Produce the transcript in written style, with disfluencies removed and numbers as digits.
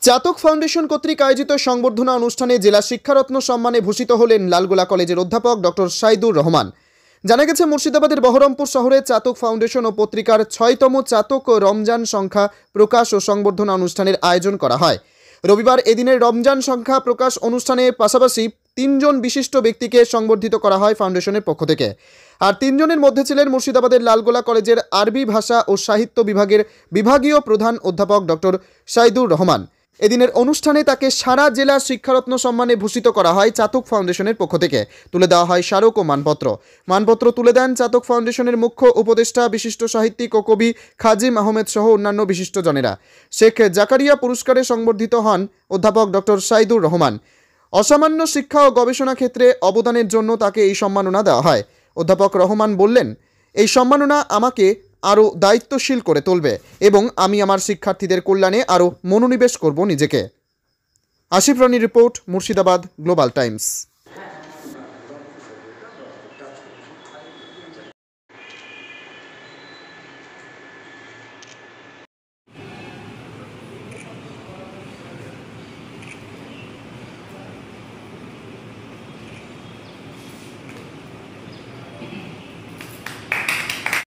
চাতক ফাউন্ডেশন কর্তৃক আয়োজিত সংবর্ধনা অনুষ্ঠানে জেলা শিক্ষারত্ন সম্মানে ভূষিত হলেন লালগোলা কলেজের অধ্যাপক ডক্টর সাইদুর রহমান। জানা গেছে, মুর্শিদাবাদের বহরমপুর শহরে চাতক ফাউন্ডেশন ও পত্রিকার ৬তম চাতক ও রমজান সংখ্যা প্রকাশ ও সংবর্ধনা অনুষ্ঠানের আয়োজন করা হয়। রবিবার এদিনের রমজান সংখ্যা প্রকাশ অনুষ্ঠানের পাশাপাশি ৩ জন বিশিষ্ট ব্যক্তিকে সংবর্ধিত করা হয় ফাউন্ডেশনের পক্ষ থেকে। আর ৩ জনের মধ্যে ছিলেন মুর্শিদাবাদের লালগোলা কলেজের আরবি ভাষা ও সাহিত্য বিভাগের বিভাগীয় প্রধান অধ্যাপক ডক্টর সাইদুর রহমান। এদিনের অনুষ্ঠানে তাকে সারা জেলা শিক্ষারত্ন সম্মানে ভূষিত করা হয় চাতক ফাউন্ডেশনের পক্ষ থেকে। তুলে দেওয়া হয় স্মারক ও মানপত্র তুলে দেন চাতক ফাউন্ডেশনের মুখ্য উপদেষ্টা বিশিষ্ট সাহিত্যিক ও কবি খাজিম আহমেদ সহ অন্যান্য বিশিষ্টজনেরা। শেখ জাকারিয়া পুরস্কারে সংবর্ধিত হন অধ্যাপক ডক্টর সাইদুর রহমান। অসামান্য শিক্ষা ও গবেষণা ক্ষেত্রে অবদানের জন্য তাকে এই সম্মাননা দেওয়া হয়। অধ্যাপক রহমান বললেন, এই সম্মাননা আমাকে আরও দায়িত্বশীল করে তুলবে এবং আমি আমার শিক্ষার্থীদের কল্যাণে আরও মনোনিবেশ করব নিজেকে। আসিফ রানীর রিপোর্ট, মুর্শিদাবাদ গ্লোবাল টাইমস।